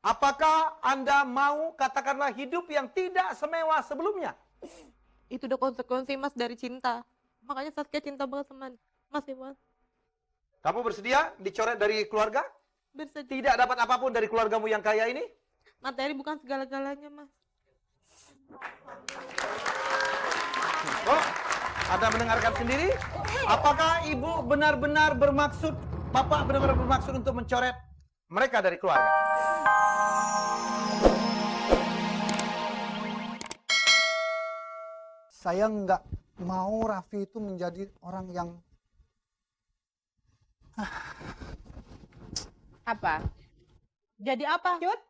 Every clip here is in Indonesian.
Apakah Anda mau katakanlah hidup yang tidak semewah sebelumnya? Itu udah konsekuensi Mas dari cinta. Makanya Saskia cinta banget sama Mas Iwan. Kamu bersedia dicoret dari keluarga? Bersedia. Tidak dapat apapun dari keluargamu yang kaya ini? Materi bukan segala-galanya, Mas. Oh, Anda mendengarkan sendiri? Apakah Ibu benar-benar bermaksud, Bapak benar-benar bermaksud untuk mencoret mereka dari keluarga? Saya nggak mau Raffi itu menjadi orang yang Apa? Jadi apa? Cut?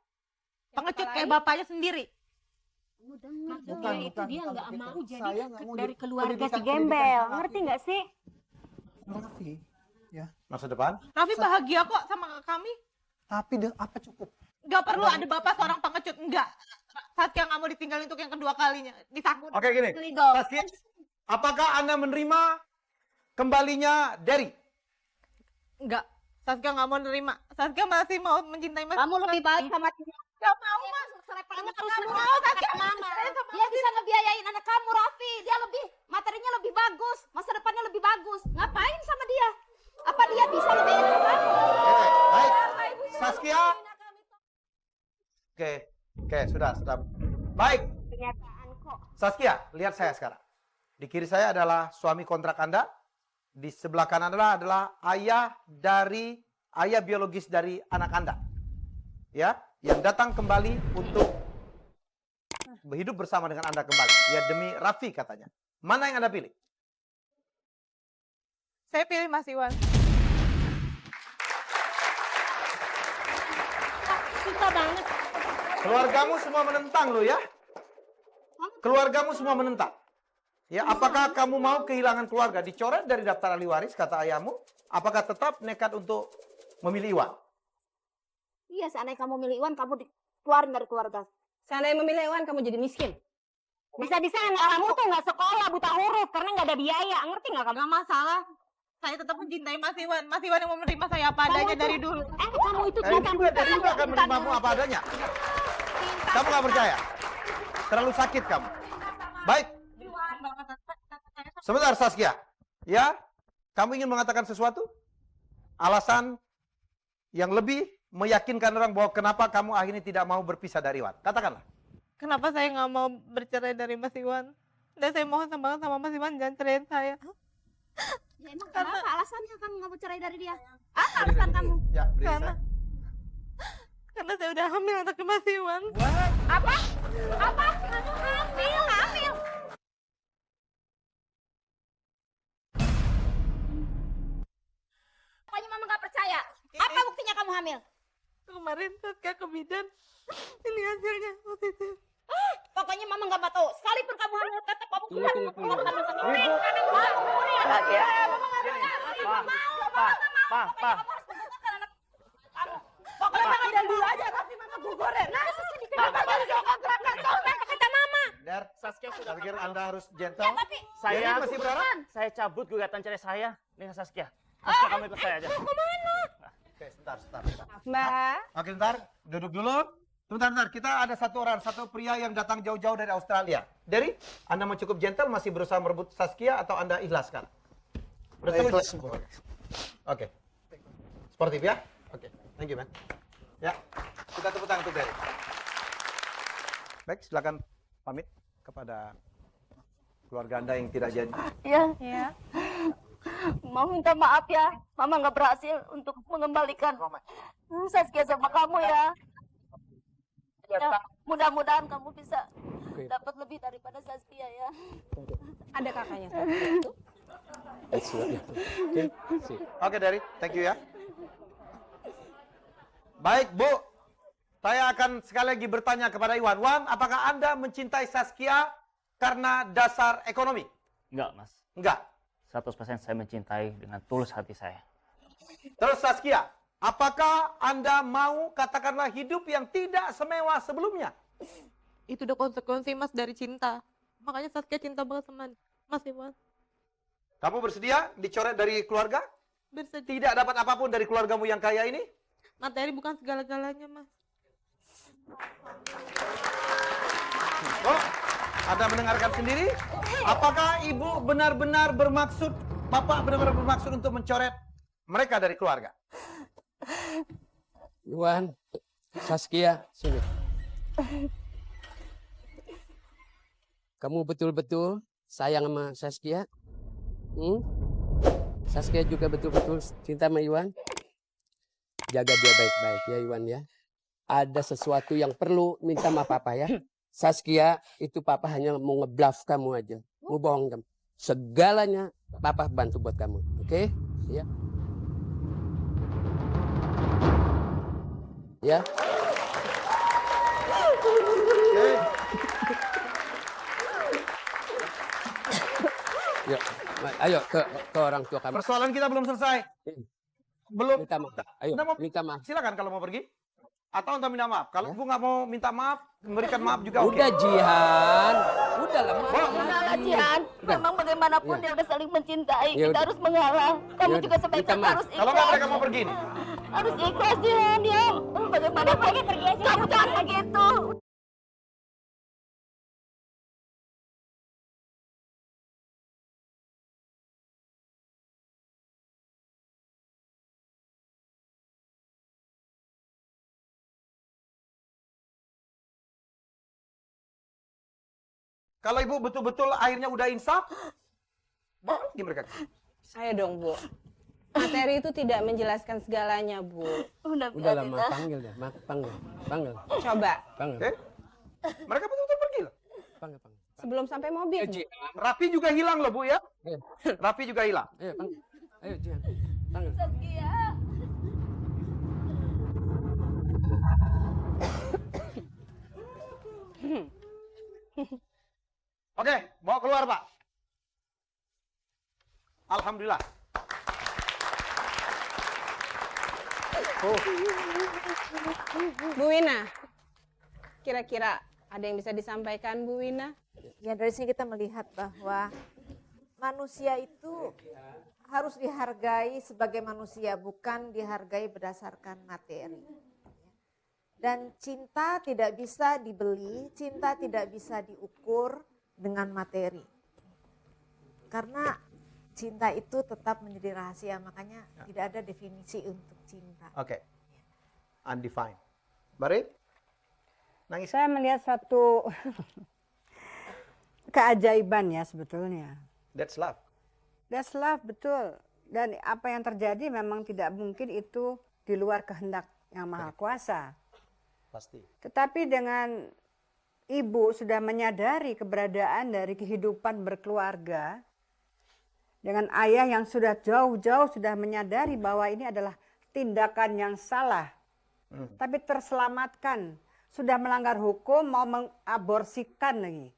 Pengecut kayak bapaknya sendiri. bukan, itu dia bukan nggak begitu. mau jadi Saya nggak mau dari jadi keluarga si pendidikan- gembel, pendidikan ngerti Raffi. nggak sih? Raffi, ya. Masa depan? Raffi bahagia kok sama kami. Tapi apa cukup? Gak perlu ada bapak seorang pengecut. Enggak. Saskia nggak mau ditinggalin untuk yang kedua kalinya. Disakut. Oke gini, Saskia, apakah Anda menerima kembalinya Derry? Enggak. Saskia nggak mau nerima. Saskia masih mau mencintai Mas. Kamu lebih baik sama dia. Gak mau, Mas. Kamu terus Kamu mau mau, Saskia mama. Dia bisa ngebiayain anak kamu, Raffi. Dia lebih materinya lebih bagus, masa depannya lebih bagus. Ngapain sama dia? Apa dia bisa ngebiayain anak kamu? Oke, baik. Saskia. Oke, sudah. Baik. Kenyataan kok. Saskia, lihat saya sekarang. Di kiri saya adalah suami kontrak Anda. Di sebelah kanan adalah ayah biologis dari anak Anda. Ya, yang datang kembali untuk hidup bersama dengan Anda kembali. Ya, demi Raffi katanya. Mana yang Anda pilih? Saya pilih Mas Iwan. Susah banget. Keluargamu semua menentang lo ya. Keluargamu semua menentang. Ya, apakah kamu mau kehilangan keluarga? Dicoret dari daftar ahli waris, kata ayahmu. Apakah tetap nekat untuk memilih Iwan? Iya, seandainya kamu milih Iwan, kamu dikeluarin dari keluarga. Seandainya memilih Iwan, kamu jadi miskin. Bisa-bisa anak kamu tuh nggak sekolah, buta huruf, karena nggak ada biaya. Ngerti nggak kamu? Gak masalah. Saya tetap mencintai Mas Iwan. Mas Iwan yang mau menerima saya apa adanya dari dulu. Kamu itu Dari juga akan menerimamu apa adanya. Kamu nggak percaya? Terlalu sakit kamu. Baik. Sebentar Saskia. Ya, kamu ingin mengatakan sesuatu? Alasan yang lebih meyakinkan orang bahwa kenapa kamu akhirnya tidak mau berpisah dari Iwan. Katakanlah. Kenapa saya nggak mau bercerai dari Mas Iwan? Dan saya mohon banget sama Mas Iwan jangan ceraiin saya. Ya, emang kenapa alasannya kamu nggak mau cerai dari dia? Apa alasan kamu? Ya, beri Karena saya. karena saya udah hamil anaknya Mas Iwan. Apa? Apa? Kamu hamil, hamil. Pokoknya mama nggak percaya. Apa buktinya kamu hamil? Kemarin Saskia ke bidan. Ini hasilnya positif. Pokoknya mama nggak mau tahu. Sekalipun kamu hamil, tetap kamu keluar. Pokoknya mama dan dulu aja, tapi mama gugurin. Nah, Kata mama. Der, Saskia sudah saya pikir Anda harus gentle. Ya, tapi Jadi saya masih berharap? saya cabut gugatan cerai saya dengan Saskia. Saskia kamu ikut saya aja. Oke, sebentar. Mbak. Oke, sebentar. Duduk dulu. Sebentar. Kita ada satu pria yang datang jauh-jauh dari Australia. Derry, Anda mau cukup gentle, masih berusaha merebut Saskia atau Anda ikhlas sekarang? Ikhlas. Oke. Sportif ya? Oke. Thank you, man. Ya. Kita tepuk tangan untuk Derry. Baik, silakan pamit kepada keluarga Anda yang tidak jadi. ya. Mau minta maaf ya, mama nggak berhasil untuk mengembalikan Saskia sama kamu ya. Ya, mudah-mudahan kamu bisa dapat lebih daripada Saskia ya. Ada kakaknya. Oke, Derry. Thank you ya. Baik, Bu. Saya akan sekali lagi bertanya kepada Iwan. Wan, apakah Anda mencintai Saskia karena dasar ekonomi? Enggak, Mas. Enggak. 100% saya mencintai dengan tulus hati saya. Terus Saskia, apakah Anda mau katakanlah hidup yang tidak semewah sebelumnya? Itu udah konsekuensi Mas dari cinta. Makanya Saskia cinta banget sama Mas Iwan. Kamu bersedia dicoret dari keluarga? Bersedia. Tidak dapat apapun dari keluargamu yang kaya ini? Materi bukan segala-galanya, Mas. Oh, Anda mendengarkan sendiri? Apakah ibu benar-benar bermaksud, bapak benar-benar bermaksud untuk mencoret mereka dari keluarga? Iwan, Saskia, sini. Kamu betul-betul sayang sama Saskia? Saskia juga betul-betul cinta sama Iwan? Jaga dia baik-baik ya Iwan ya. Ada sesuatu yang perlu minta maaf Papa ya. Saskia, itu Papa hanya mau ngebluff kamu aja. Mau bohong kamu. Segalanya Papa bantu buat kamu. Oke? Ya. Ya. Yuk, ayo ke orang tua kamu. Persoalan kita belum selesai. Belum. Minta maaf. Ayo, Anda mau minta maaf. silakan kalau mau pergi. Atau Anda minta maaf. Kalau ibu nggak mau minta maaf, memberikan maaf juga oke. Udah Jihan, udah lah. Mengalah, Jihan. Memang bagaimanapun dia udah saling mencintai. Ya Kita udah. harus mengalah. Kamu Ya juga udah. sebaiknya Minta maaf. harus Kalau nggak ikhlas. mereka mau pergi nih. Harus ikhlas, Jihan. Ya, bagaimanapun. Kamu jangan begitu. Kalau ibu betul-betul akhirnya udah insaf, bawa pergi mereka. Saya dong, Bu. Materi itu tidak menjelaskan segalanya, Bu. Udah Udah lah, biarin Ma, lah. panggil deh, Ma, panggil. Coba, Panggil. Mereka betul-betul pergi loh. Panggil. sebelum sampai mobil. Bu. Rafi juga hilang loh Bu ya. Ayo, Rafi juga hilang. ayo panggil. Ayo Jihan, panggil. Saskia. Oke, bawa keluar Pak. Alhamdulillah. Bu Wina, kira-kira ada yang bisa disampaikan, Bu Wina? Ya dari sini kita melihat bahwa manusia itu harus dihargai sebagai manusia, bukan dihargai berdasarkan materi. Dan cinta tidak bisa dibeli, cinta tidak bisa diukur dengan materi. Karena cinta itu tetap menjadi rahasia, makanya tidak ada definisi untuk cinta. Oke. Undefined. Bari? Nangis. Saya melihat satu keajaiban ya sebetulnya. That's love. That's love, betul. Dan apa yang terjadi memang tidak mungkin itu di luar kehendak yang maha kuasa. Pasti. Tetapi dengan ibu sudah menyadari keberadaan dari kehidupan berkeluarga, dengan ayah yang sudah jauh-jauh sudah menyadari bahwa ini adalah tindakan yang salah, tapi terselamatkan, sudah melanggar hukum, mau mengaborsikan lagi.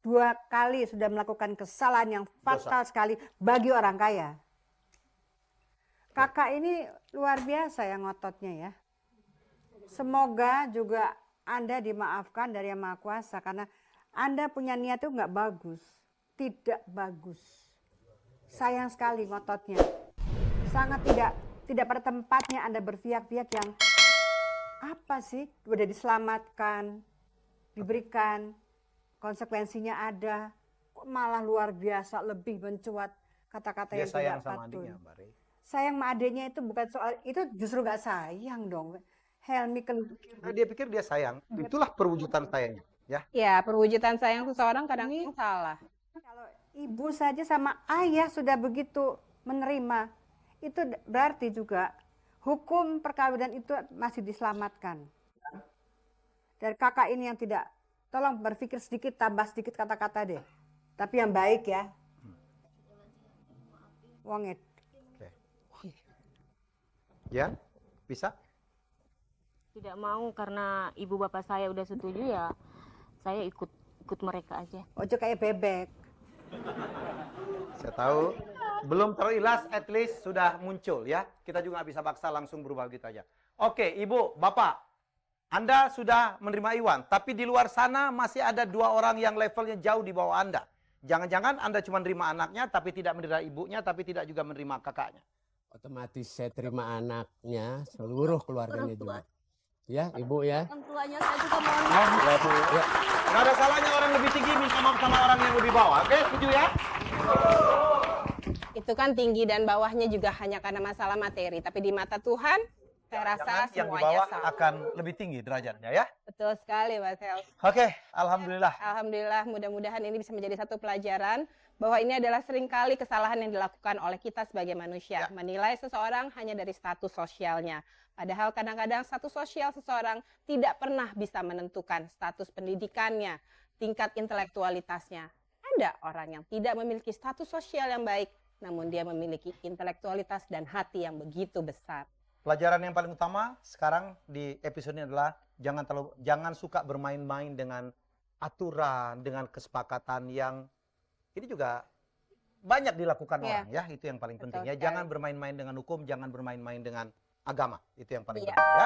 2 kali sudah melakukan kesalahan yang fatal sekali bagi orang kaya. Kakak ini luar biasa ya ngototnya ya. Semoga juga Anda dimaafkan dari Yang Maha Kuasa karena Anda punya niat itu nggak bagus, tidak bagus. Sayang sekali ngototnya. Sangat tidak pada tempatnya Anda berpihak-pihak yang apa sih udah diselamatkan, diberikan, konsekuensinya ada, kok malah luar biasa lebih mencuat kata-kata Dia yang sayang tidak sama patut. adiknya, Bari. Sayang sama adiknya itu bukan soal, itu justru gak sayang dong. Helmi Nah, dia pikir dia sayang, itulah perwujudan sayangnya, ya. Ya, perwujudan sayang seseorang kadang salah. Kalau ibu saja sama ayah sudah begitu menerima, itu berarti juga hukum perkawinan itu masih diselamatkan. Dari kakak ini yang tidak, tolong berpikir sedikit, tambah sedikit kata-kata deh. Tapi yang baik ya. Wongit. Ya, bisa? Tidak mau karena ibu bapak saya udah setuju ya. Saya ikut mereka aja. Ojo kayak bebek. Saya tahu belum terilas, at least sudah muncul ya. Kita juga nggak bisa paksa langsung berubah gitu aja. Oke, Ibu, Bapak, Anda sudah menerima Iwan, tapi di luar sana masih ada 2 orang yang levelnya jauh di bawah Anda. Jangan-jangan Anda cuma menerima anaknya, tapi tidak menerima ibunya, tapi tidak juga menerima kakaknya. Otomatis saya terima anaknya, seluruh keluarganya juga. Ya, Ibu ya. Orang tuanya saya juga mohon Ya, Bu. Ya. Nggak ada salahnya orang lebih tinggi minta maaf sama orang yang lebih bawah. Oke, setuju ya? Itu kan tinggi dan bawahnya juga hanya karena masalah materi. Tapi di mata Tuhan, saya rasa Jangan yang di semuanya bawah sama. akan lebih tinggi derajatnya ya. Betul sekali, Mas El. Oke, alhamdulillah. Alhamdulillah, mudah-mudahan ini bisa menjadi satu pelajaran bahwa ini adalah seringkali kesalahan yang dilakukan oleh kita sebagai manusia. Ya. Menilai seseorang hanya dari status sosialnya. Padahal kadang-kadang status sosial seseorang tidak pernah bisa menentukan status pendidikannya, tingkat intelektualitasnya. Ada orang yang tidak memiliki status sosial yang baik, namun dia memiliki intelektualitas dan hati yang begitu besar. Pelajaran yang paling utama sekarang di episode ini adalah jangan suka bermain-main dengan aturan, dengan kesepakatan yang ini juga banyak dilakukan Iya. orang ya, itu yang paling Betul penting ya. sekali. Jangan bermain-main dengan hukum, jangan bermain-main dengan agama, itu yang paling Iya. penting ya.